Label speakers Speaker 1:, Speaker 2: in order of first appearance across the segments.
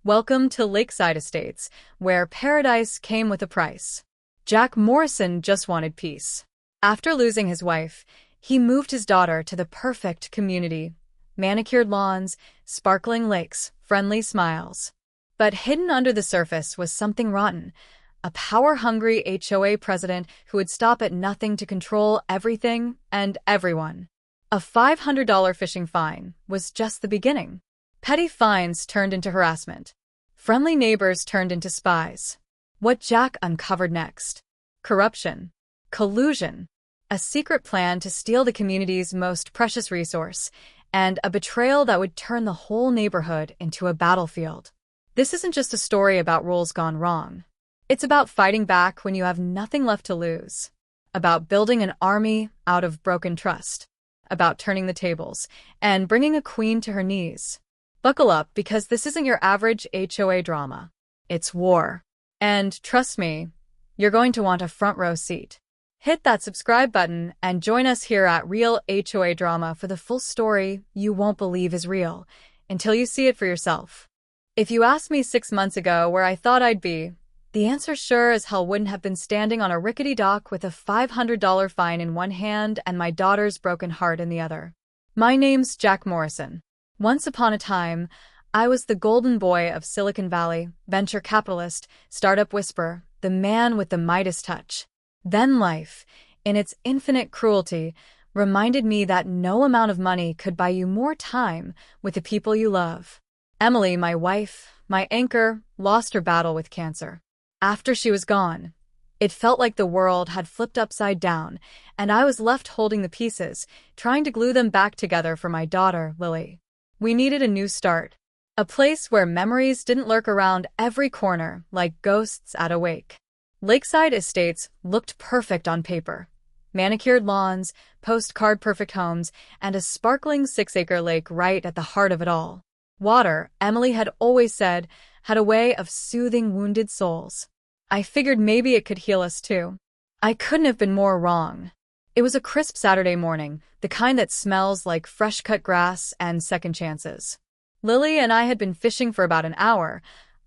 Speaker 1: Welcome to Lakeside Estates, where paradise came with a price. Jack Morrison just wanted peace. After losing his wife, he moved his daughter to the perfect community. Manicured lawns, sparkling lakes, friendly smiles. But hidden under the surface was something rotten. A power-hungry HOA president who would stop at nothing to control everything and everyone. A $500 fishing fine was just the beginning. Petty fines turned into harassment. Friendly neighbors turned into spies. What Jack uncovered next? Corruption. Collusion. A secret plan to steal the community's most precious resource, and a betrayal that would turn the whole neighborhood into a battlefield. This isn't just a story about rules gone wrong. It's about fighting back when you have nothing left to lose. About building an army out of broken trust. About turning the tables and bringing a queen to her knees. Buckle up, because this isn't your average HOA drama. It's war. And trust me, you're going to want a front row seat. Hit that subscribe button and join us here at Real HOA Drama for the full story you won't believe is real until you see it for yourself. If you asked me 6 months ago where I thought I'd be, the answer sure as hell wouldn't have been standing on a rickety dock with a $500 fine in one hand and my daughter's broken heart in the other. My name's Jack Morrison. Once upon a time, I was the golden boy of Silicon Valley, venture capitalist, startup whisperer, the man with the Midas touch. Then life, in its infinite cruelty, reminded me that no amount of money could buy you more time with the people you love. Emily, my wife, my anchor, lost her battle with cancer. After she was gone, it felt like the world had flipped upside down, and I was left holding the pieces, trying to glue them back together for my daughter, Lily. We needed a new start. A place where memories didn't lurk around every corner like ghosts at a wake. Lakeside Estates looked perfect on paper. Manicured lawns, postcard-perfect homes, and a sparkling 6-acre lake right at the heart of it all. Water, Emily had always said, had a way of soothing wounded souls. I figured maybe it could heal us too. I couldn't have been more wrong. It was a crisp Saturday morning, the kind that smells like fresh-cut grass and second chances. Lily and I had been fishing for about an hour,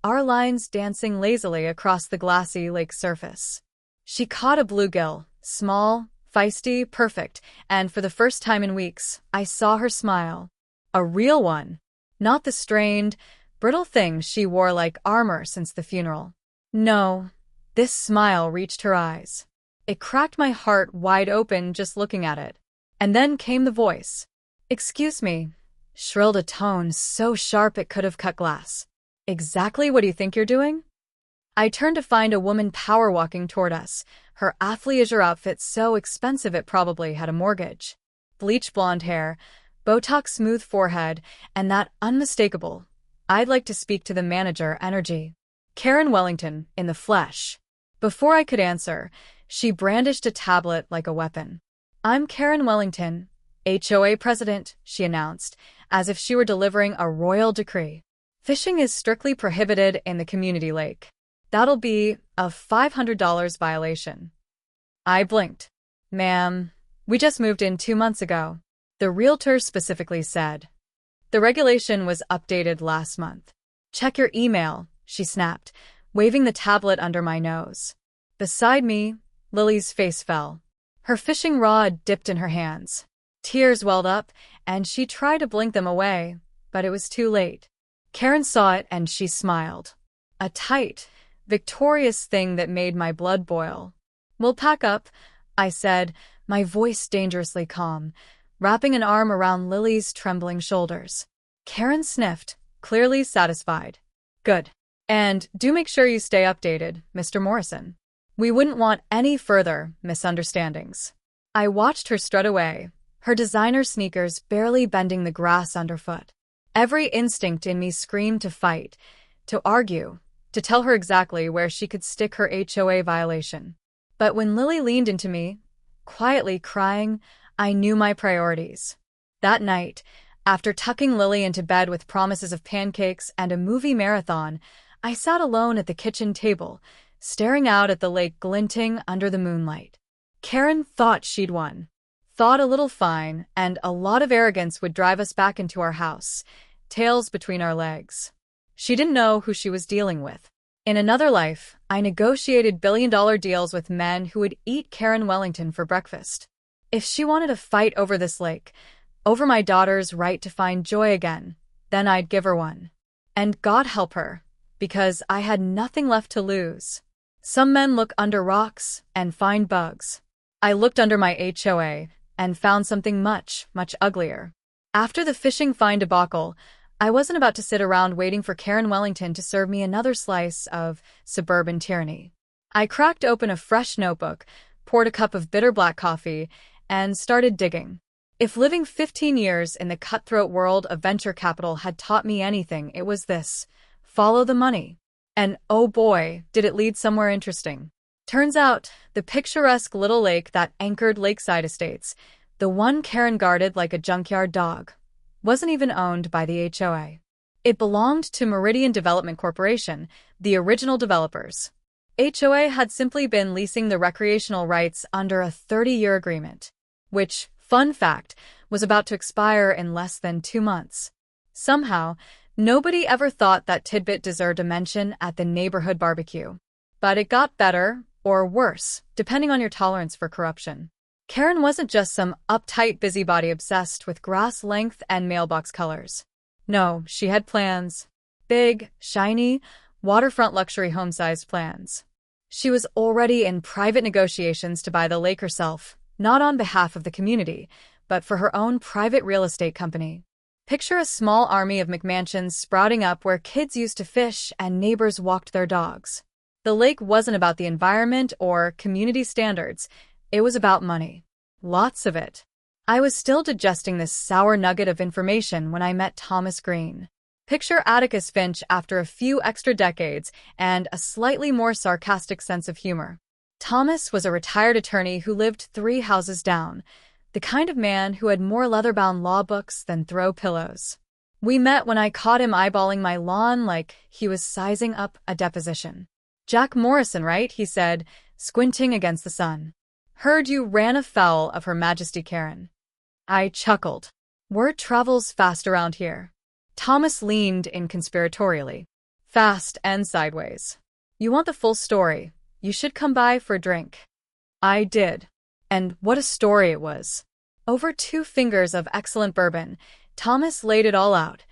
Speaker 1: our lines dancing lazily across the glassy lake surface. She caught a bluegill, small, feisty, perfect, and for the first time in weeks, I saw her smile. A real one. Not the strained, brittle thing she wore like armor since the funeral. No, this smile reached her eyes. It cracked my heart wide open just looking at it. And then came the voice. "Excuse me," shrilled a tone so sharp it could have cut glass. "Exactly what do you think you're doing?" I turned to find a woman power walking toward us, her athleisure outfit so expensive it probably had a mortgage. Bleach blonde hair, Botox smooth forehead, and that unmistakable, "I'd like to speak to the manager" energy. Karen Wellington, in the flesh. Before I could answer, she brandished a tablet like a weapon. "I'm Karen Wellington, HOA president," she announced, as if she were delivering a royal decree. "Fishing is strictly prohibited in the community lake. That'll be a $500 violation." I blinked. "Ma'am, we just moved in 2 months ago," the realtor specifically said. "The regulation was updated last month." "Check your email," she snapped, waving the tablet under my nose. Beside me, Lily's face fell. Her fishing rod dipped in her hands. Tears welled up, and she tried to blink them away, but it was too late. Karen saw it and she smiled. A tight, victorious thing that made my blood boil. "We'll pack up," I said, my voice dangerously calm, wrapping an arm around Lily's trembling shoulders. Karen sniffed, clearly satisfied. "Good. And do make sure you stay updated, Mr. Morrison. We wouldn't want any further misunderstandings." I watched her strut away, her designer sneakers barely bending the grass underfoot. Every instinct in me screamed to fight, to argue, to tell her exactly where she could stick her HOA violation. But when Lily leaned into me, quietly crying, I knew my priorities. That night, after tucking Lily into bed with promises of pancakes and a movie marathon, I sat alone at the kitchen table, staring out at the lake glinting under the moonlight. Karen thought she'd won. Thought a little fine and a lot of arrogance would drive us back into our house, tails between our legs. She didn't know who she was dealing with. In another life, I negotiated billion-dollar deals with men who would eat Karen Wellington for breakfast. If she wanted to fight over this lake, over my daughter's right to find joy again, then I'd give her one. And God help her, because I had nothing left to lose. Some men look under rocks and find bugs. I looked under my HOA and found something much, much uglier. After the fishing fine debacle, I wasn't about to sit around waiting for Karen Wellington to serve me another slice of suburban tyranny. I cracked open a fresh notebook, poured a cup of bitter black coffee, and started digging. If living 15 years in the cutthroat world of venture capital had taught me anything, it was this: follow the money. And oh boy, did it lead somewhere interesting. Turns out, the picturesque little lake that anchored Lakeside Estates, the one Karen guarded like a junkyard dog, wasn't even owned by the HOA. It belonged to Meridian Development Corporation, the original developers. HOA had simply been leasing the recreational rights under a 30-year agreement, which, fun fact, was about to expire in less than 2 months. Somehow, nobody ever thought that tidbit deserved a mention at the neighborhood barbecue. But it got better, or worse, depending on your tolerance for corruption. Karen wasn't just some uptight busybody obsessed with grass length and mailbox colors. No, she had plans. Big, shiny, waterfront luxury home-sized plans. She was already in private negotiations to buy the lake herself, not on behalf of the community, but for her own private real estate company. Picture a small army of McMansions sprouting up where kids used to fish and neighbors walked their dogs. The lake wasn't about the environment or community standards. It was about money. Lots of it. I was still digesting this sour nugget of information when I met Thomas Green. Picture Atticus Finch after a few extra decades and a slightly more sarcastic sense of humor. Thomas was a retired attorney who lived 3 houses down, the kind of man who had more leather-bound law books than throw pillows. We met when I caught him eyeballing my lawn like he was sizing up a deposition. "Jack Morrison, right?" he said, squinting against the sun. "Heard you ran afoul of Her Majesty Karen." I chuckled. Word travels fast around here. Thomas leaned in conspiratorially. Fast and sideways. "You want the full story? You should come by for a drink." I did. And what a story it was. Over 2 fingers of excellent bourbon, Thomas laid it all out.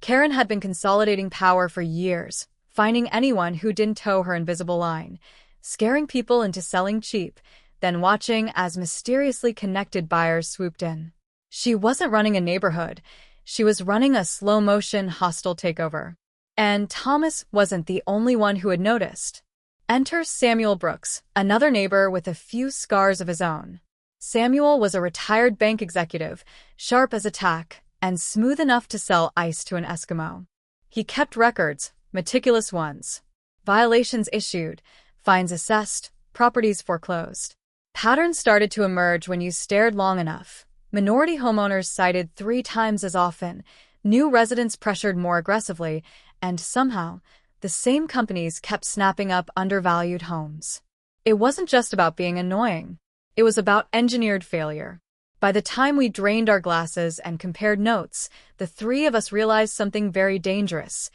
Speaker 1: Karen had been consolidating power for years, finding anyone who didn't toe her invisible line, scaring people into selling cheap, then watching as mysteriously connected buyers swooped in. She wasn't running a neighborhood. She was running a slow-motion, hostile takeover. And Thomas wasn't the only one who had noticed. Enter Samuel Brooks, another neighbor with a few scars of his own. Samuel was a retired bank executive, sharp as a tack, and smooth enough to sell ice to an Eskimo. He kept records, meticulous ones. Violations issued, fines assessed, properties foreclosed. Patterns started to emerge when you stared long enough. Minority homeowners cited 3 times as often, new residents pressured more aggressively, and somehow, the same companies kept snapping up undervalued homes. It wasn't just about being annoying. It was about engineered failure. By the time we drained our glasses and compared notes, the 3 of us realized something very dangerous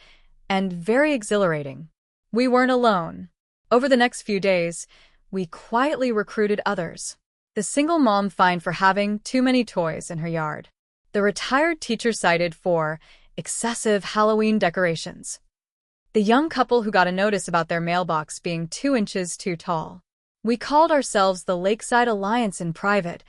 Speaker 1: and very exhilarating. We weren't alone. Over the next few days, we quietly recruited others. The single mom fined for having too many toys in her yard. The retired teacher cited for excessive Halloween decorations. The young couple who got a notice about their mailbox being 2 inches too tall. We called ourselves the Lakeside Alliance in private,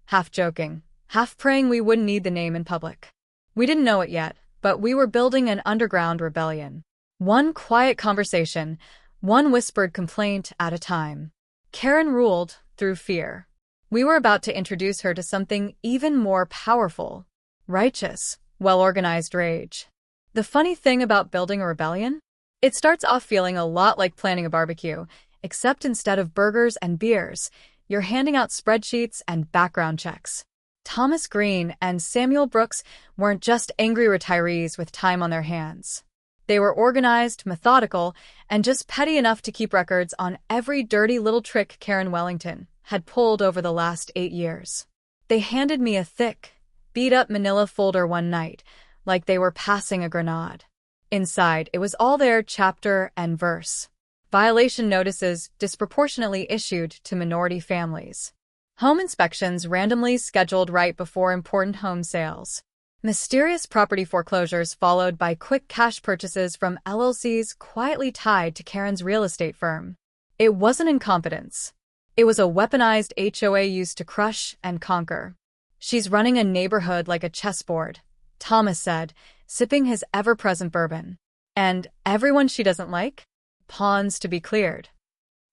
Speaker 1: half joking, half praying we wouldn't need the name in public. We didn't know it yet, but we were building an underground rebellion. One quiet conversation, one whispered complaint at a time. Karen ruled through fear. We were about to introduce her to something even more powerful: righteous, well-organized rage. The funny thing about building a rebellion? It starts off feeling a lot like planning a barbecue, except instead of burgers and beers, you're handing out spreadsheets and background checks. Thomas Green and Samuel Brooks weren't just angry retirees with time on their hands. They were organized, methodical, and just petty enough to keep records on every dirty little trick Karen Wellington had pulled over the last 8 years. They handed me a thick, beat-up manila folder one night, like they were passing a grenade. Inside, it was all there, chapter and verse. Violation notices disproportionately issued to minority families. Home inspections randomly scheduled right before important home sales. Mysterious property foreclosures followed by quick cash purchases from LLCs quietly tied to Karen's real estate firm. It wasn't incompetence. It was a weaponized HOA used to crush and conquer. "She's running a neighborhood like a chessboard," Thomas said, sipping his ever-present bourbon. "And everyone she doesn't like? Pawns to be cleared."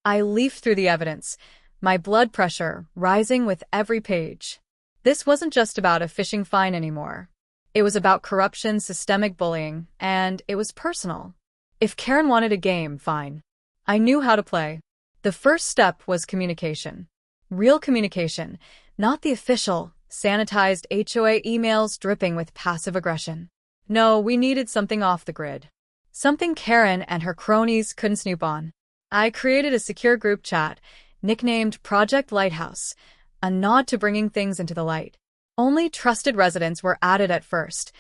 Speaker 1: I leafed through the evidence, my blood pressure rising with every page. This wasn't just about a fishing fine anymore. It was about corruption, systemic bullying, and it was personal. If Karen wanted a game, fine. I knew how to play. The first step was communication. Real communication, not the official, sanitized HOA emails dripping with passive aggression. No, we needed something off the grid. Something Karen and her cronies couldn't snoop on. I created a secure group chat, nicknamed Project Lighthouse, a nod to bringing things into the light. Only trusted residents were added at first,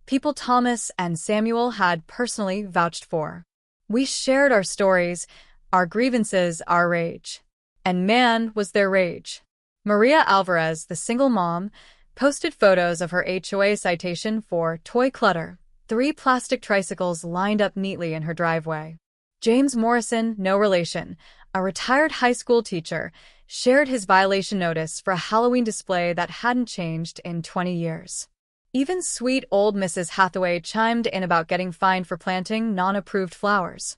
Speaker 1: people Thomas and Samuel had personally vouched for. We shared our stories, our grievances, our rage. And man, was there rage. Maria Alvarez, the single mom, posted photos of her HOA citation for toy clutter, 3 plastic tricycles lined up neatly in her driveway. James Morrison, no relation, a retired high school teacher, shared his violation notice for a Halloween display that hadn't changed in 20 years. Even sweet old Mrs. Hathaway chimed in about getting fined for planting non-approved flowers.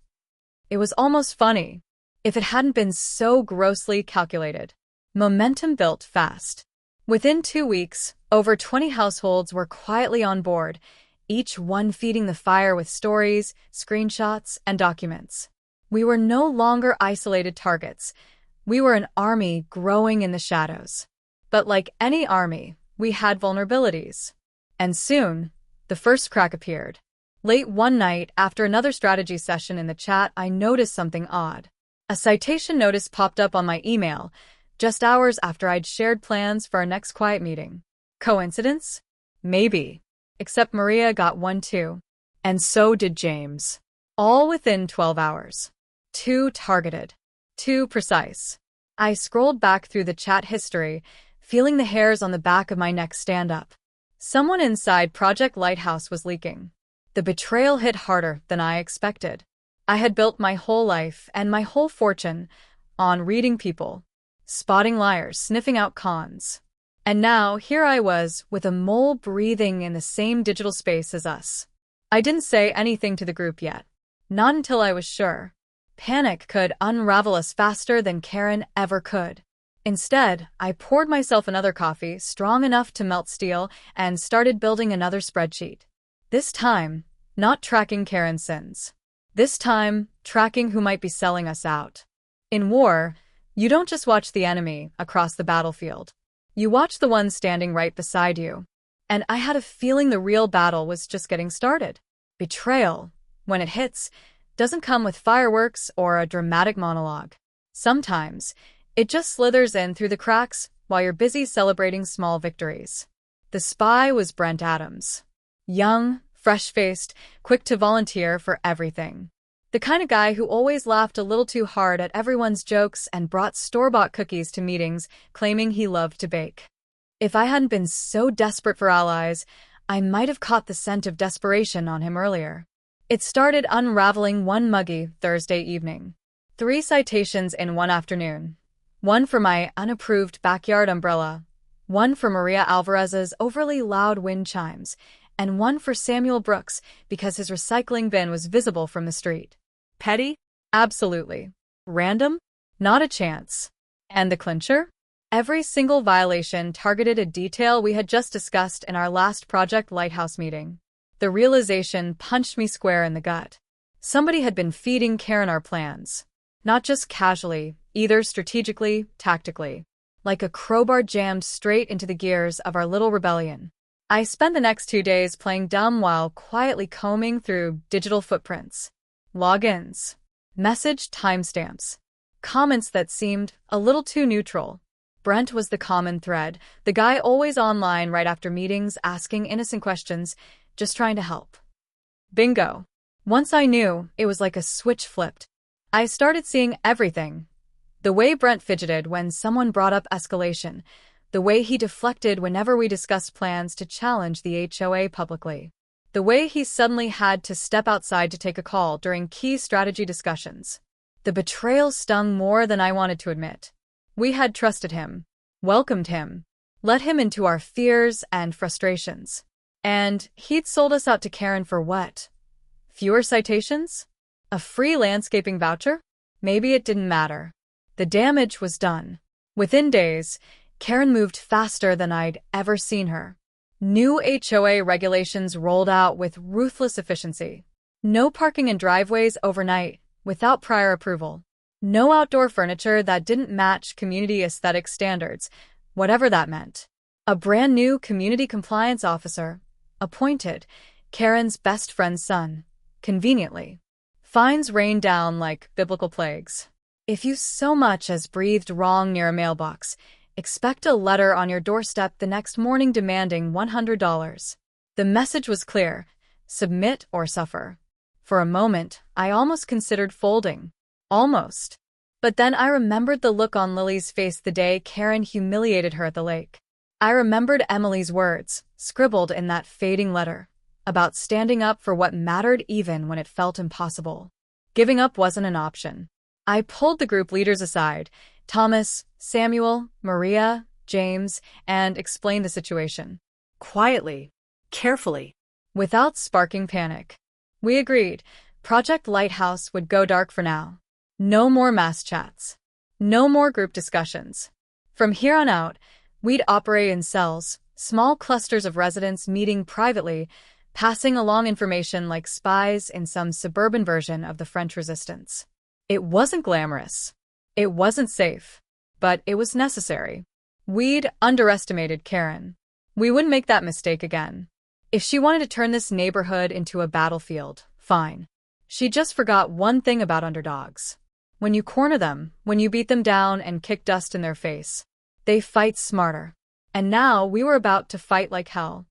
Speaker 1: It was almost funny, if it hadn't been so grossly calculated. Momentum built fast. Within 2 weeks, over 20 households were quietly on board, each one feeding the fire with stories, screenshots, and documents. We were no longer isolated targets. We were an army growing in the shadows. But like any army, we had vulnerabilities. And soon, the first crack appeared. Late one night, after another strategy session in the chat, I noticed something odd. A citation notice popped up on my email, just hours after I'd shared plans for our next quiet meeting. Coincidence? Maybe. Except Maria got one too. And so did James. All within 12 hours. Too targeted. Too precise. I scrolled back through the chat history, feeling the hairs on the back of my neck stand up. Someone inside Project Lighthouse was leaking. The betrayal hit harder than I expected. I had built my whole life and my whole fortune on reading people, spotting liars, sniffing out cons. And now, here I was, with a mole breathing in the same digital space as us. I didn't say anything to the group yet. Not until I was sure. Panic could unravel us faster than Karen ever could. Instead, I poured myself another coffee, strong enough to melt steel, and started building another spreadsheet. This time, not tracking Karen's sins. This time, tracking who might be selling us out. In war, you don't just watch the enemy across the battlefield. You watch the one standing right beside you. And I had a feeling the real battle was just getting started. Betrayal, when it hits, doesn't come with fireworks or a dramatic monologue. Sometimes, it just slithers in through the cracks while you're busy celebrating small victories. The spy was Brent Adams. Young, fresh-faced, quick to volunteer for everything. The kind of guy who always laughed a little too hard at everyone's jokes and brought store-bought cookies to meetings, claiming he loved to bake. If I hadn't been so desperate for allies, I might have caught the scent of desperation on him earlier. It started unraveling one muggy Thursday evening. 3 citations in one afternoon. One for my unapproved backyard umbrella, one for Maria Alvarez's overly loud wind chimes, and one for Samuel Brooks because his recycling bin was visible from the street. Petty? Absolutely. Random? Not a chance. And the clincher? Every single violation targeted a detail we had just discussed in our last Project Lighthouse meeting. The realization punched me square in the gut. Somebody had been feeding Karen our plans. Not just casually, either strategically, tactically. Like a crowbar jammed straight into the gears of our little rebellion. I spent the next 2 days playing dumb while quietly combing through digital footprints. Logins. Message timestamps. Comments that seemed a little too neutral. Brent was the common thread, the guy always online right after meetings asking innocent questions, just trying to help. Bingo. Once I knew, it was like a switch flipped. I started seeing everything. The way Brent fidgeted when someone brought up escalation, the way he deflected whenever we discussed plans to challenge the HOA publicly, the way he suddenly had to step outside to take a call during key strategy discussions. The betrayal stung more than I wanted to admit. We had trusted him, welcomed him, let him into our fears and frustrations. And he'd sold us out to Karen for what? Fewer citations? A free landscaping voucher? Maybe it didn't matter. The damage was done. Within days, Karen moved faster than I'd ever seen her. New HOA regulations rolled out with ruthless efficiency. No parking in driveways overnight without prior approval. No outdoor furniture that didn't match community aesthetic standards, whatever that meant. A brand new community compliance officer, appointed, Karen's best friend's son, conveniently. Fines rained down like biblical plagues. If you so much as breathed wrong near a mailbox, expect a letter on your doorstep the next morning demanding $100. The message was clear: submit or suffer. For a moment, I almost considered folding. Almost. But then I remembered the look on Lily's face the day Karen humiliated her at the lake. I remembered Emily's words, scribbled in that fading letter, about standing up for what mattered even when it felt impossible. Giving up wasn't an option. I pulled the group leaders aside, Thomas, Samuel, Maria, James, and explained the situation. Quietly, carefully, without sparking panic. We agreed, Project Lighthouse would go dark for now. No more mass chats. No more group discussions. From here on out, we'd operate in cells, small clusters of residents meeting privately, passing along information like spies in some suburban version of the French Resistance. It wasn't glamorous. It wasn't safe. But it was necessary. We'd underestimated Karen. We wouldn't make that mistake again. If she wanted to turn this neighborhood into a battlefield, fine. She just forgot one thing about underdogs. When you corner them, when you beat them down and kick dust in their face, they fight smarter. And now we were about to fight like hell.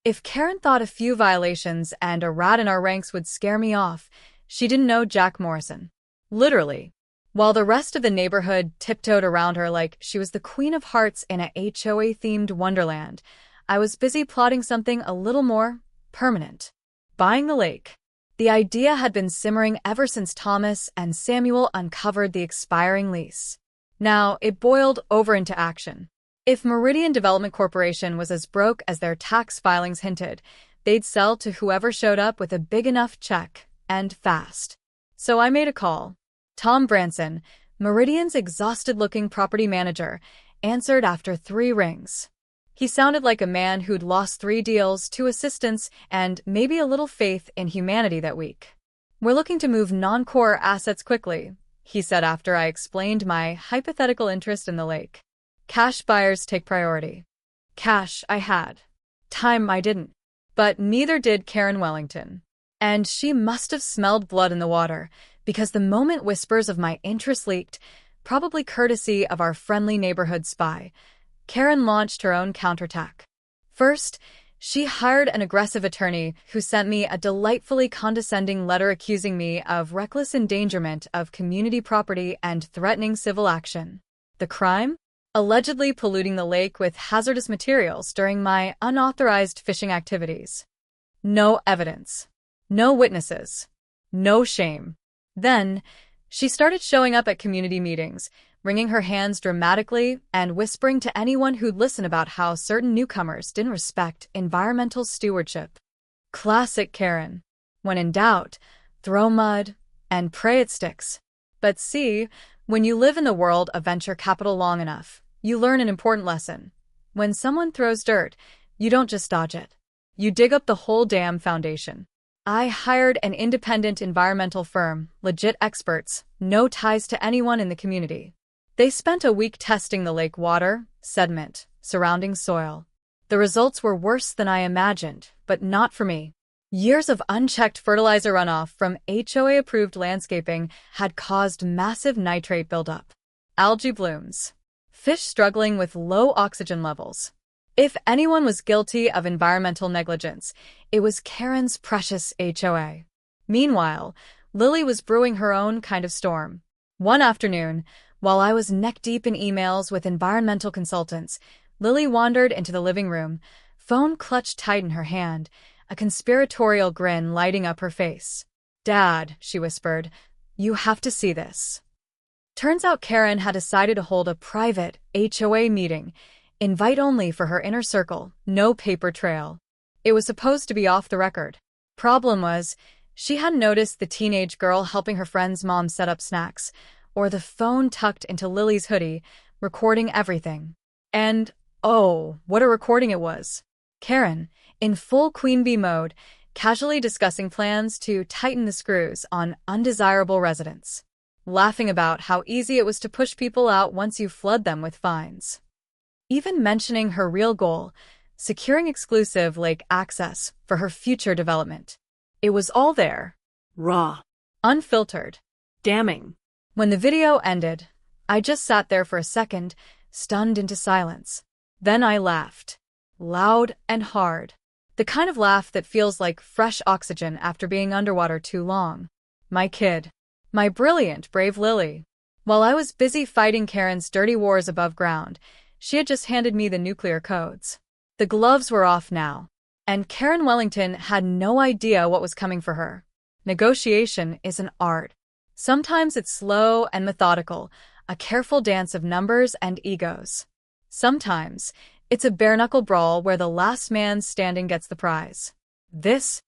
Speaker 1: If Karen thought a few violations and a rat in our ranks would scare me off, she didn't know Jack Morrison. Literally. While the rest of the neighborhood tiptoed around her like she was the Queen of Hearts in a HOA-themed wonderland, I was busy plotting something a little more permanent. Buying the lake. The idea had been simmering ever since Thomas and Samuel uncovered the expiring lease. Now it boiled over into action. If Meridian Development Corporation was as broke as their tax filings hinted, they'd sell to whoever showed up with a big enough check, and fast. So I made a call. Tom Branson, Meridian's exhausted-looking property manager, answered after 3 rings. He sounded like a man who'd lost 3 deals, 2 assistants, and maybe a little faith in humanity that week. "We're looking to move non-core assets quickly," he said after I explained my hypothetical interest in the lake. "Cash buyers take priority." Cash I had. Time I didn't. But neither did Karen Wellington. And she must have smelled blood in the water, because the moment whispers of my interest leaked, probably courtesy of our friendly neighborhood spy, Karen launched her own counterattack. First, she hired an aggressive attorney who sent me a delightfully condescending letter accusing me of reckless endangerment of community property and threatening civil action. The crime? Allegedly polluting the lake with hazardous materials during my unauthorized fishing activities. No evidence. No witnesses. No shame. Then, she started showing up at community meetings, wringing her hands dramatically and whispering to anyone who'd listen about how certain newcomers didn't respect environmental stewardship. Classic Karen. When in doubt, throw mud and pray it sticks. But see, when you live in the world of venture capital long enough, you learn an important lesson. When someone throws dirt, you don't just dodge it. You dig up the whole damn foundation. I hired an independent environmental firm, legit experts, no ties to anyone in the community. They spent a week testing the lake water, sediment, surrounding soil. The results were worse than I imagined, but not for me. Years of unchecked fertilizer runoff from HOA-approved landscaping had caused massive nitrate buildup. Algae blooms. Fish struggling with low oxygen levels. If anyone was guilty of environmental negligence, it was Karen's precious HOA. Meanwhile, Lily was brewing her own kind of storm. One afternoon, while I was neck-deep in emails with environmental consultants, Lily wandered into the living room, phone clutched tight in her hand, a conspiratorial grin lighting up her face. "Dad," she whispered, "you have to see this." Turns out Karen had decided to hold a private HOA meeting, invite only for her inner circle, no paper trail. It was supposed to be off the record. Problem was, she hadn't noticed the teenage girl helping her friend's mom set up snacks, or the phone tucked into Lily's hoodie, recording everything. And, oh, what a recording it was. Karen, in full queen bee mode, casually discussing plans to tighten the screws on undesirable residents, laughing about how easy it was to push people out once you flood them with fines. Even mentioning her real goal, securing exclusive lake access for her future development. It was all there.
Speaker 2: Raw.
Speaker 1: Unfiltered.
Speaker 2: Damning.
Speaker 1: When the video ended, I just sat there for a second, stunned into silence. Then I laughed. Loud and hard. The kind of laugh that feels like fresh oxygen after being underwater too long. My kid. My brilliant, brave Lily. While I was busy fighting Karen's dirty wars above ground, she had just handed me the nuclear codes. The gloves were off now, and Karen Wellington had no idea what was coming for her. Negotiation is an art. Sometimes it's slow and methodical, a careful dance of numbers and egos. Sometimes it's a bare-knuckle brawl where the last man standing gets the prize. This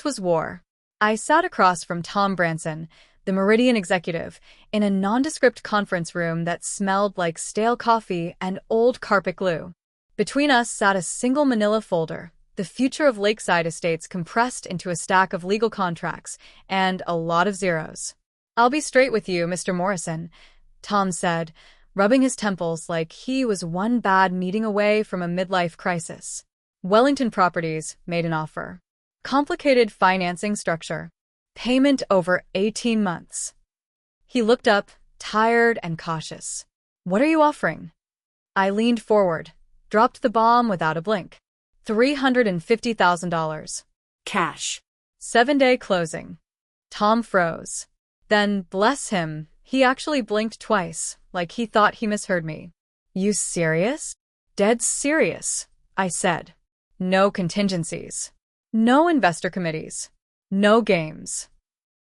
Speaker 1: was war. I sat across from Tom Branson, the Meridian executive, in a nondescript conference room that smelled like stale coffee and old carpet glue. Between us sat a single manila folder, the future of Lakeside Estates compressed into a stack of legal contracts, and a lot of zeros. "I'll be straight with you, Mr. Morrison," Tom said, rubbing his temples like he was one bad meeting away from a midlife crisis. Wellington Properties made an offer. Complicated financing structure. Payment over 18 months. He looked up, tired and cautious. "What are you offering?" I leaned forward, dropped the bomb without a blink. $350,000.
Speaker 2: Cash.
Speaker 1: 7-day closing. Tom froze. Then, bless him, he actually blinked twice, like he thought he misheard me. "You serious?" "Dead serious," I said. "No contingencies. No investor committees. No games."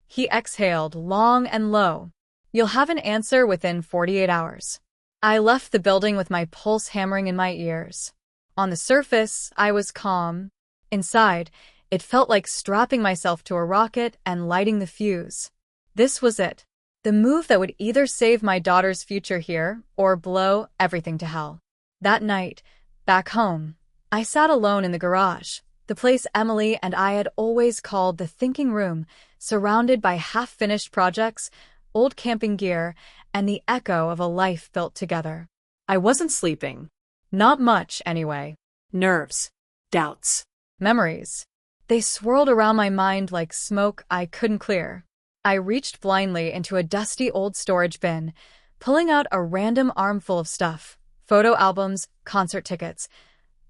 Speaker 1: He exhaled long and low. "You'll have an answer within 48 hours. I left the building with my pulse hammering in my ears. On the surface, I was calm. Inside, it felt like strapping myself to a rocket and lighting the fuse. This was it. The move that would either save my daughter's future here or blow everything to hell. That night, back home, I sat alone in the garage, the place Emily and I had always called the thinking room, surrounded by half-finished projects, old camping gear, and the echo of a life built together.
Speaker 2: I wasn't sleeping.
Speaker 1: Not much, anyway.
Speaker 2: Nerves. Doubts.
Speaker 1: Memories. They swirled around my mind like smoke I couldn't clear. I reached blindly into a dusty old storage bin, pulling out a random armful of stuff, photo albums, concert tickets,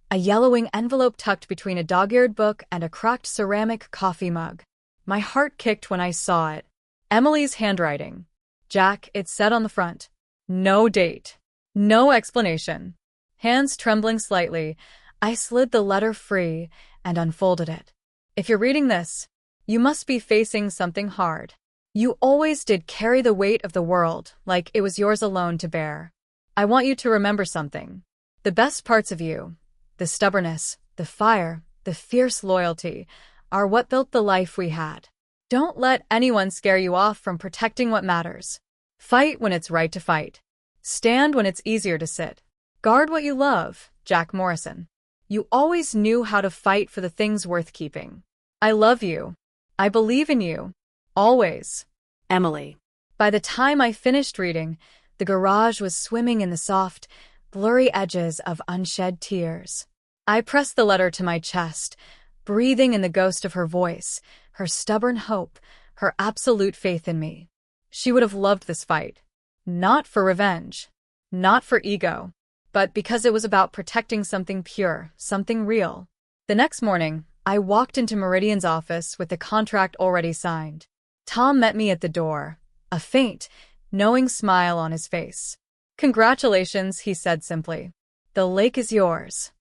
Speaker 1: a yellowing envelope tucked between a dog-eared book and a cracked ceramic coffee mug. My heart kicked when I saw it. Emily's handwriting. Jack, it said on the front. No date. No explanation. Hands trembling slightly, I slid the letter free and unfolded it. "If you're reading this, you must be facing something hard. You always did carry the weight of the world like it was yours alone to bear. I want you to remember something. The best parts of you, the stubbornness, the fire, the fierce loyalty, are what built the life we had. Don't let anyone scare you off from protecting what matters. Fight when it's right to fight. Stand when it's easier to sit. Guard what you love, Jack Morrison. You always knew how to fight for the things worth keeping. I love you. I believe in you. Always.
Speaker 2: Emily."
Speaker 1: By the time I finished reading, the garage was swimming in the soft, blurry edges of unshed tears. I pressed the letter to my chest, breathing in the ghost of her voice, her stubborn hope, her absolute faith in me. She would have loved this fight. Not for revenge. Not for ego. But because it was about protecting something pure, something real. The next morning, I walked into Meridian's office with the contract already signed. Tom met me at the door, a faint, knowing smile on his face. "Congratulations," he said simply. "The lake is yours."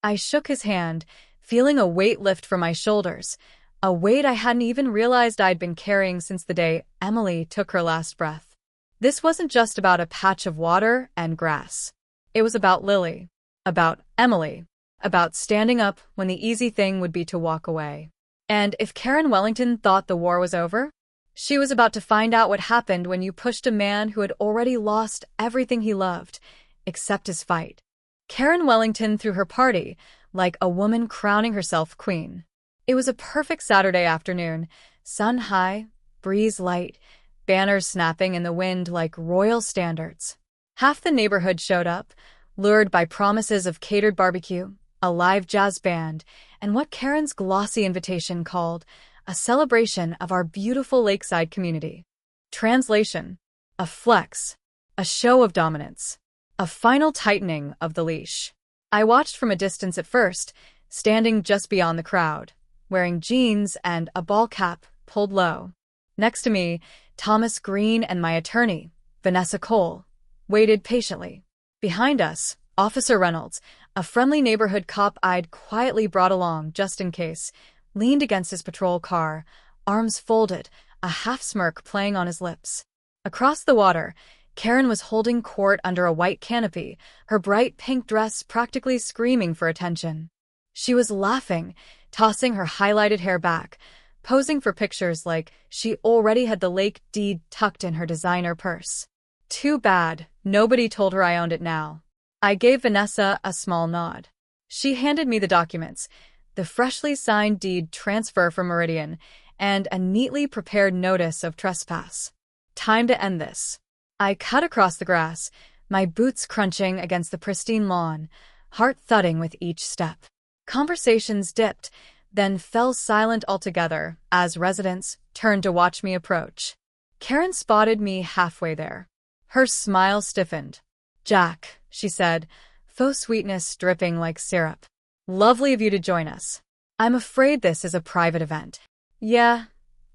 Speaker 1: I shook his hand, feeling a weight lift from my shoulders, a weight I hadn't even realized I'd been carrying since the day Emily took her last breath. This wasn't just about a patch of water and grass. It was about Lily, about Emily, about standing up when the easy thing would be to walk away. And if Karen Wellington thought the war was over, she was about to find out what happened when you pushed a man who had already lost everything he loved, except his fight. Karen Wellington threw her party, like a woman crowning herself queen. It was a perfect Saturday afternoon, sun high, breeze light, banners snapping in the wind like royal standards. Half the neighborhood showed up, lured by promises of catered barbecue, a live jazz band, and what Karen's glossy invitation called a celebration of our beautiful lakeside community. Translation: a flex, a show of dominance, a final tightening of the leash. I watched from a distance at first, standing just beyond the crowd, wearing jeans and a ball cap pulled low. Next to me, Thomas Green and my attorney, Vanessa Cole, waited patiently. Behind us, Officer Reynolds, a friendly neighborhood cop I'd quietly brought along just in case, leaned against his patrol car, arms folded, a half-smirk playing on his lips. Across the water, Karen was holding court under a white canopy, her bright pink dress practically screaming for attention. She was laughing, tossing her highlighted hair back, posing for pictures like she already had the lake deed tucked in her designer purse. Too bad, nobody told her I owned it now. I gave Vanessa a small nod. She handed me the documents, the freshly signed deed transfer from Meridian, and a neatly prepared notice of trespass. Time to end this. I cut across the grass, my boots crunching against the pristine lawn, heart thudding with each step. Conversations dipped, then fell silent altogether as residents turned to watch me approach. Karen spotted me halfway there. Her smile stiffened. "Jack," she said, faux sweetness dripping like syrup. "Lovely of you to join us. I'm afraid this is a private event." "Yeah,"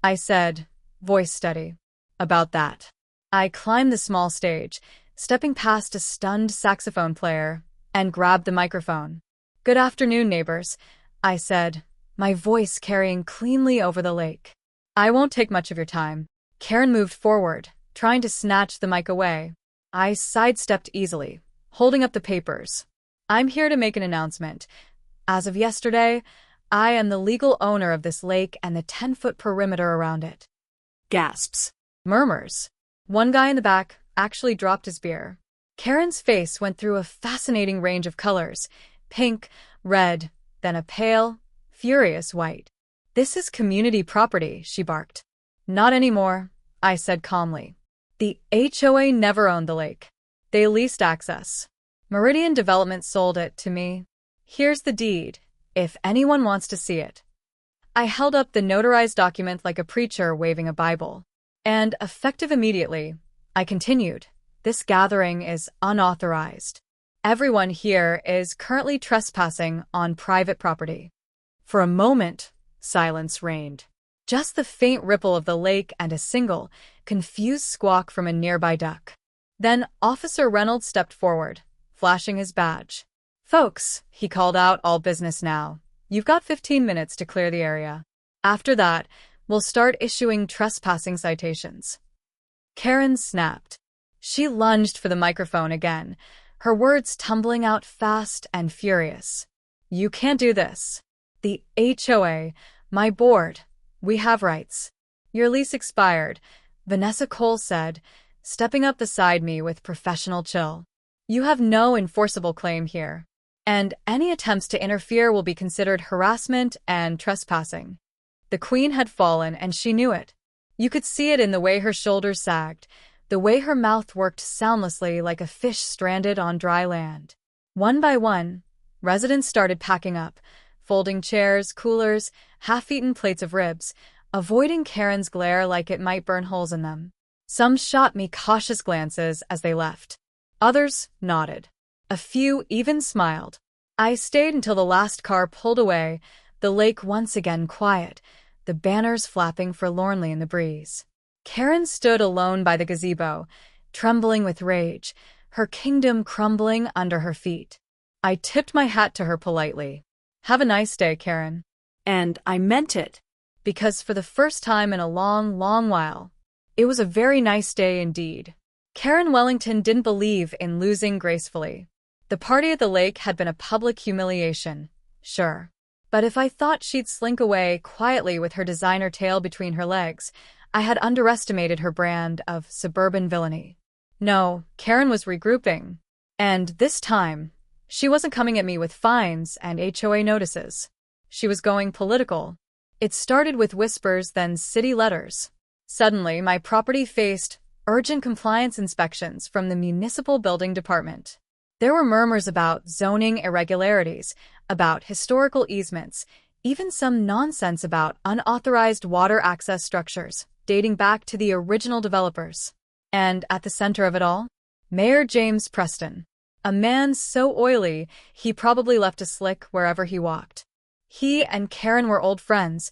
Speaker 1: I said, voice steady. "About that." I climbed the small stage, stepping past a stunned saxophone player, and grabbed the microphone. "Good afternoon, neighbors," I said, my voice carrying cleanly over the lake. "I won't take much of your time." Karen moved forward, trying to snatch the mic away. I sidestepped easily, holding up the papers. "I'm here to make an announcement. As of yesterday, I am the legal owner of this lake and the 10-foot perimeter around it."
Speaker 2: Gasps.
Speaker 1: Murmurs. One guy in the back actually dropped his beer. Karen's face went through a fascinating range of colors, pink, red, then a pale, furious white. "This is community property," she barked. "Not anymore," I said calmly. "The HOA never owned the lake. They leased access. Meridian Development sold it to me. Here's the deed, if anyone wants to see it." I held up the notarized document like a preacher waving a Bible. "And effective immediately," I continued, "this gathering is unauthorized. Everyone here is currently trespassing on private property." For a moment, silence reigned. Just the faint ripple of the lake and a single, confused squawk from a nearby duck. Then Officer Reynolds stepped forward, flashing his badge. "Folks," he called out, "all business now. You've got 15 minutes to clear the area. After that, we'll start issuing trespassing citations." Karen snapped. She lunged for the microphone again, her words tumbling out fast and furious. "You can't do this. The HOA, my board, we have rights. Your lease expired," Vanessa Cole said, stepping up beside me with professional chill. "You have no enforceable claim here, and any attempts to interfere will be considered harassment and trespassing." The queen had fallen, and she knew it. You could see it in the way her shoulders sagged, the way her mouth worked soundlessly like a fish stranded on dry land. One by one, residents started packing up, folding chairs, coolers, half-eaten plates of ribs, avoiding Karen's glare like it might burn holes in them. Some shot me cautious glances as they left. Others nodded. A few even smiled. I stayed until the last car pulled away, The lake once again quiet, the banners flapping forlornly in the breeze. Karen stood alone by the gazebo, trembling with rage, her kingdom crumbling under her feet. I tipped my hat to her politely. "Have a nice day, Karen."
Speaker 2: And I meant it.
Speaker 1: Because for the first time in a long, long while, it was a very nice day indeed. Karen Wellington didn't believe in losing gracefully. The party at the lake had been a public humiliation, sure. But if I thought she'd slink away quietly with her designer tail between her legs, I had underestimated her brand of suburban villainy. No, Karen was regrouping. And this time, she wasn't coming at me with fines and HOA notices. She was going political. It started with whispers, then city letters. Suddenly, my property faced urgent compliance inspections from the municipal building department. There were murmurs about zoning irregularities, about historical easements, even some nonsense about unauthorized water access structures dating back to the original developers. And at the center of it all, Mayor James Preston, a man so oily he probably left a slick wherever he walked. He and Karen were old friends,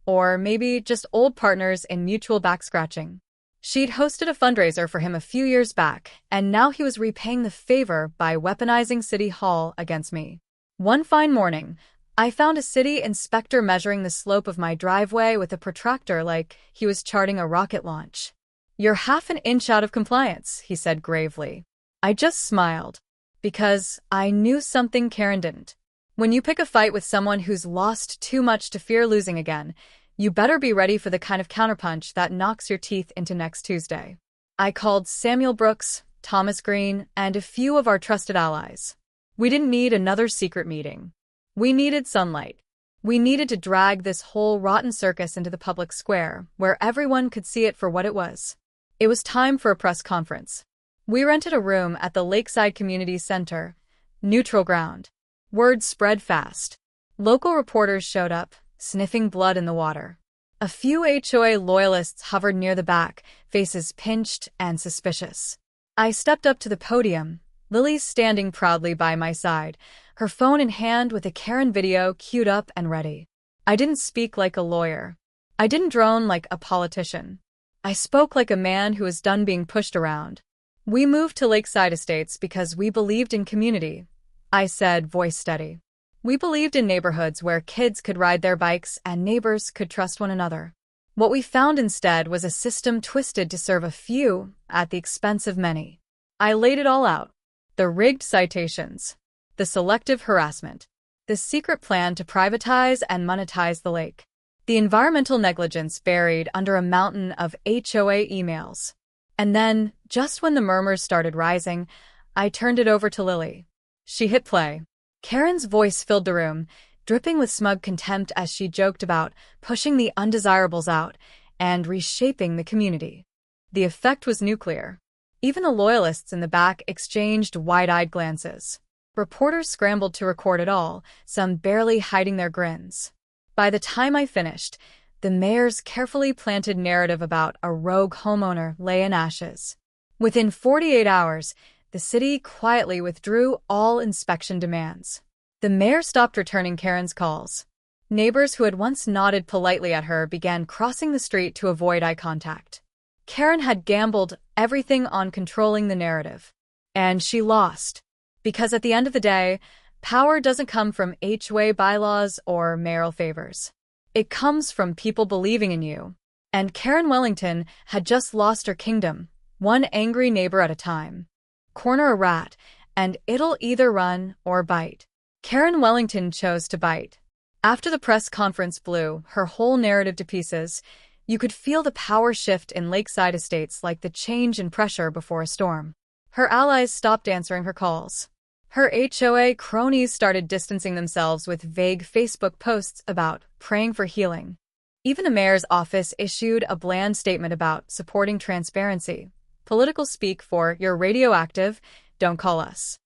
Speaker 1: or maybe just old partners in mutual back-scratching. She'd hosted a fundraiser for him a few years back, and now he was repaying the favor by weaponizing City Hall against me. One fine morning, I found a city inspector measuring the slope of my driveway with a protractor like he was charting a rocket launch. "You're half an inch out of compliance," he said gravely. I just smiled, because I knew something Karen didn't. When you pick a fight with someone who's lost too much to fear losing again, you better be ready for the kind of counterpunch that knocks your teeth into next Tuesday. I called Samuel Brooks, Thomas Green, and a few of our trusted allies. We didn't need another secret meeting. We needed sunlight. We needed to drag this whole rotten circus into the public square, where everyone could see it for what it was. It was time for a press conference. We rented a room at the Lakeside Community Center, neutral ground. Word spread fast. Local reporters showed up, sniffing blood in the water. A few HOA loyalists hovered near the back, faces pinched and suspicious. I stepped up to the podium, Lily standing proudly by my side, her phone in hand with a Karen video queued up and ready. I didn't speak like a lawyer. I didn't drone like a politician. I spoke like a man who was done being pushed around. We moved to Lakeside Estates because we believed in community, I said, voice steady. We believed in neighborhoods where kids could ride their bikes and neighbors could trust one another. What we found instead was a system twisted to serve a few at the expense of many. I laid it all out. The rigged citations, the selective harassment, the secret plan to privatize and monetize the lake, the environmental negligence buried under a mountain of HOA emails. And then, just when the murmurs started rising, I turned it over to Lily. She hit play. Karen's voice filled the room, dripping with smug contempt as she joked about pushing the undesirables out and reshaping the community. The effect was nuclear. Even the loyalists in the back exchanged wide-eyed glances. Reporters scrambled to record it all, some barely hiding their grins. By the time I finished, the mayor's carefully planted narrative about a rogue homeowner lay in ashes. Within 48 hours, the city quietly withdrew all inspection demands. The mayor stopped returning Karen's calls. Neighbors who had once nodded politely at her began crossing the street to avoid eye contact. Karen had gambled everything on controlling the narrative. And she lost. Because at the end of the day, power doesn't come from HOA bylaws or mayoral favors. It comes from people believing in you. And Karen Wellington had just lost her kingdom, one angry neighbor at a time. Corner a rat, and it'll either run or bite. Karen Wellington chose to bite. After the press conference blew her whole narrative to pieces, you could feel the power shift in Lakeside Estates like the change in pressure before a storm. Her allies stopped answering her calls. Her HOA cronies started distancing themselves with vague Facebook posts about praying for healing. Even the mayor's office issued a bland statement about supporting transparency. Political speak for "you're radioactive, don't call us."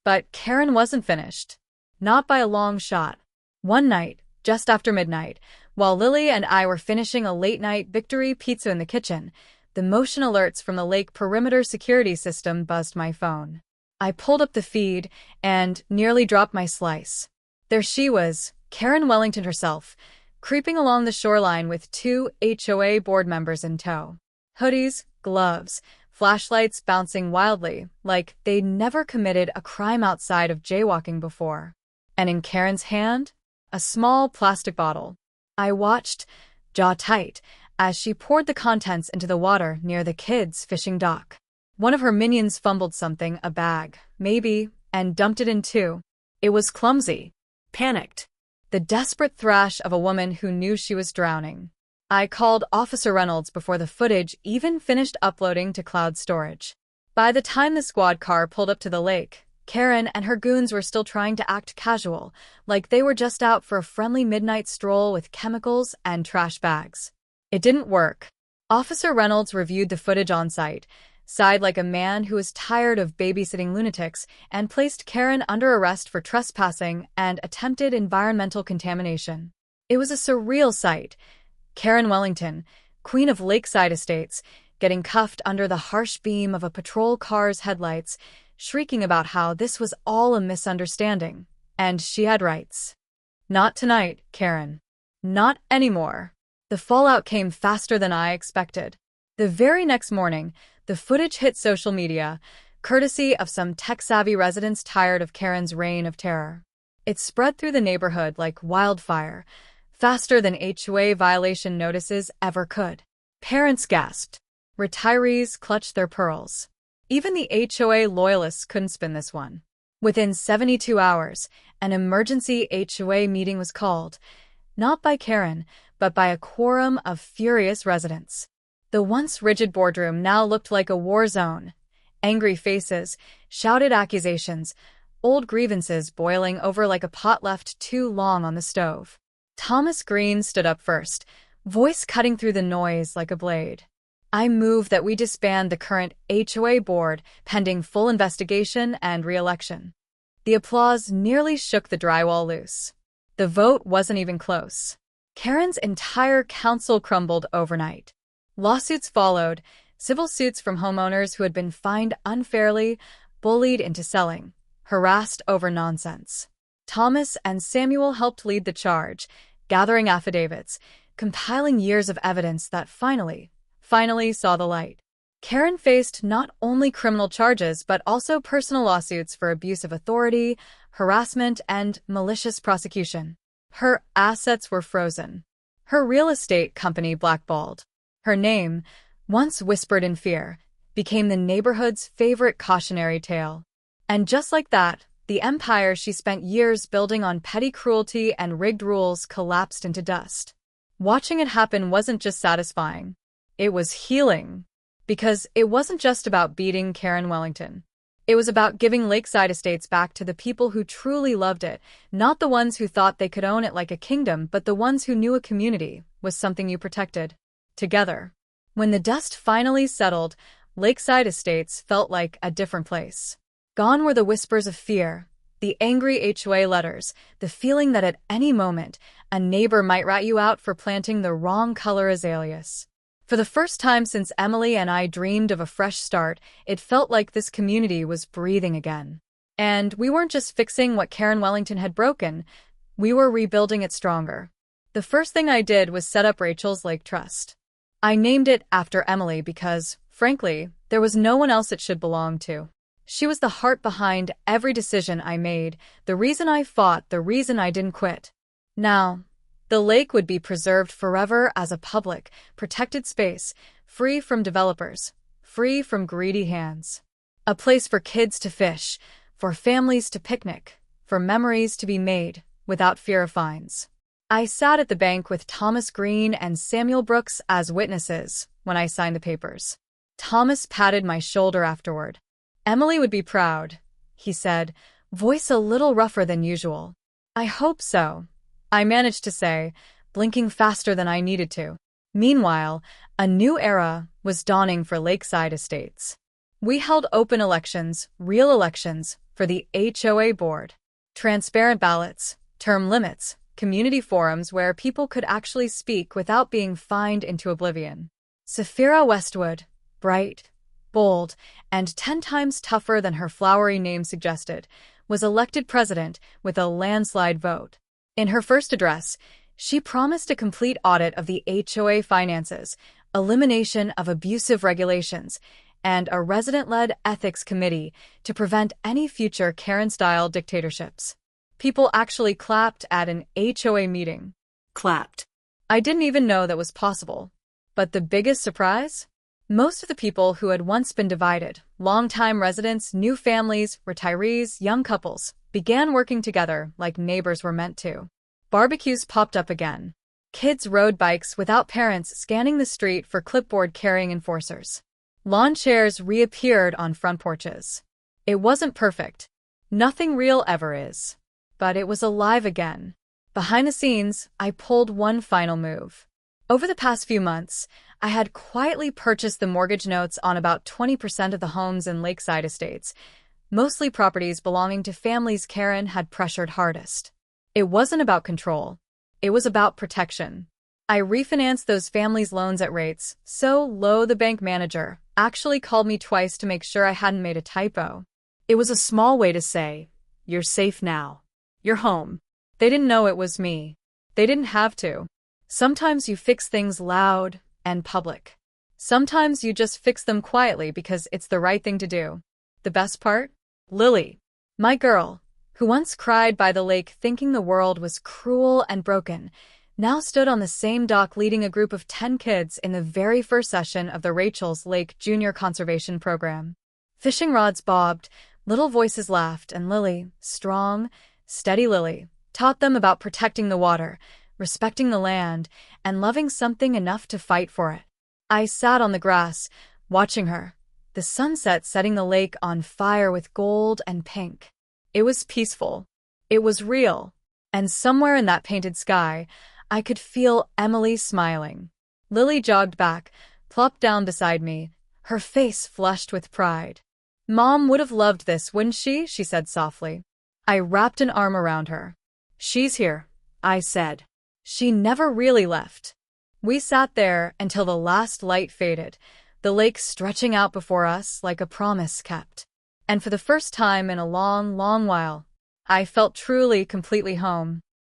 Speaker 1: But Karen wasn't finished. Not by a long shot. One night, just after midnight, while Lily and I were finishing a late-night victory pizza in the kitchen, the motion alerts from the lake perimeter security system buzzed my phone. I pulled up the feed and nearly dropped my slice. There she was, Karen Wellington herself, creeping along the shoreline with two HOA board members in tow. Hoodies, gloves, flashlights bouncing wildly, like they'd never committed a crime outside of jaywalking before. And in Karen's hand, a small plastic bottle. I watched, jaw tight, as she poured the contents into the water near the kids' fishing dock. One of her minions fumbled something, a bag, maybe, and dumped it in too. It was clumsy.
Speaker 2: Panicked.
Speaker 1: The desperate thrash of a woman who knew she was drowning. I called Officer Reynolds before the footage even finished uploading to cloud storage. By the time the squad car pulled up to the lake, Karen and her goons were still trying to act casual, like they were just out for a friendly midnight stroll with chemicals and trash bags. It didn't work. Officer Reynolds reviewed the footage on site, sighed like a man who was tired of babysitting lunatics, and placed Karen under arrest for trespassing and attempted environmental contamination. It was a surreal sight. Karen Wellington, queen of Lakeside Estates, getting cuffed under the harsh beam of a patrol car's headlights, shrieking about how this was all a misunderstanding, and she had rights. Not tonight, Karen. Not anymore. The fallout came faster than I expected. The very next morning, the footage hit social media, courtesy of some tech-savvy residents tired of Karen's reign of terror. It spread through the neighborhood like wildfire, faster than HOA violation notices ever could. Parents gasped. Retirees clutched their pearls. Even the HOA loyalists couldn't spin this one. Within 72 hours, an emergency HOA meeting was called, not by Karen, but by a quorum of furious residents. The once rigid boardroom now looked like a war zone. Angry faces, shouted accusations, old grievances boiling over like a pot left too long on the stove. Thomas Green stood up first, voice cutting through the noise like a blade. I move that we disband the current HOA board pending full investigation and re-election. The applause nearly shook the drywall loose. The vote wasn't even close. Karen's entire council crumbled overnight. Lawsuits followed, civil suits from homeowners who had been fined unfairly, bullied into selling, harassed over nonsense. Thomas and Samuel helped lead the charge, gathering affidavits, compiling years of evidence that finally saw the light. Karen faced not only criminal charges but also personal lawsuits for abuse of authority, harassment, and malicious prosecution. Her assets were frozen. Her real estate company blackballed. Her name, once whispered in fear, became the neighborhood's favorite cautionary tale. And just like that, the empire she spent years building on petty cruelty and rigged rules collapsed into dust. Watching it happen wasn't just satisfying. It was healing. Because it wasn't just about beating Karen Wellington. It was about giving Lakeside Estates back to the people who truly loved it, not the ones who thought they could own it like a kingdom, but the ones who knew a community was something you protected. Together. When the dust finally settled, Lakeside Estates felt like a different place. Gone were the whispers of fear, the angry HOA letters, the feeling that at any moment, a neighbor might rat you out for planting the wrong color azaleas. For the first time since Emily and I dreamed of a fresh start, it felt like this community was breathing again. And we weren't just fixing what Karen Wellington had broken, we were rebuilding it stronger. The first thing I did was set up Rachel's Lake Trust. I named it after Emily because, frankly, there was no one else it should belong to. She was the heart behind every decision I made, the reason I fought, the reason I didn't quit. Now, the lake would be preserved forever as a public, protected space, free from developers, free from greedy hands. A place for kids to fish, for families to picnic, for memories to be made, without fear of fines. I sat at the bank with Thomas Green and Samuel Brooks as witnesses when I signed the papers. Thomas patted my shoulder afterward. Emily would be proud, he said, voice a little rougher than usual. I hope so, I managed to say, blinking faster than I needed to. Meanwhile, a new era was dawning for Lakeside Estates. We held open elections, real elections, for the HOA board. Transparent ballots, term limits, community forums where people could actually speak without being fined into oblivion. Sapphira Westwood, bright, bold, and 10 times tougher than her flowery name suggested, was elected president with a landslide vote. In her first address, she promised a complete audit of the HOA finances, elimination of abusive regulations, and a resident-led ethics committee to prevent any future Karen-style dictatorships. People actually clapped at an HOA meeting.
Speaker 2: Clapped.
Speaker 1: I didn't even know that was possible. But the biggest surprise? Most of the people who had once been divided, longtime residents, new families, retirees, young couples, began working together like neighbors were meant to. Barbecues popped up again. Kids rode bikes without parents scanning the street for clipboard-carrying enforcers. Lawn chairs reappeared on front porches. It wasn't perfect. Nothing real ever is. But it was alive again. Behind the scenes, I pulled one final move. Over the past few months, I had quietly purchased the mortgage notes on about 20% of the homes in lakeside estates, mostly properties belonging to families Karen had pressured hardest. It wasn't about control. It was about protection. I refinanced those families' loans at rates so low the bank manager actually called me twice to make sure I hadn't made a typo.
Speaker 2: It was a small way to say, "You're safe now. You're home."
Speaker 1: They didn't know it was me. They didn't have to. Sometimes you fix things loud and public. Sometimes you just fix them quietly because it's the right thing to do. The best part? Lily, my girl, who once cried by the lake thinking the world was cruel and broken, now stood on the same dock leading a group of 10 kids in the very first session of the Rachel's Lake Junior Conservation Program. Fishing rods bobbed, little voices laughed, and Lily, strong, steady Lily, taught them about protecting the water, respecting the land, and loving something enough to fight for it. I sat on the grass, watching her, the sunset setting the lake on fire with gold and pink. It was peaceful. It was real. And somewhere in that painted sky, I could feel Emily smiling. Lily jogged back, plopped down beside me, her face flushed with pride. "Mom would have loved this, wouldn't she?" she said softly. I wrapped an arm around her. "She's here," I said. She never really left. We sat there until the last light faded, the lake stretching out before us like a promise kept. And for the first time in a long, long while, I felt truly, completely home.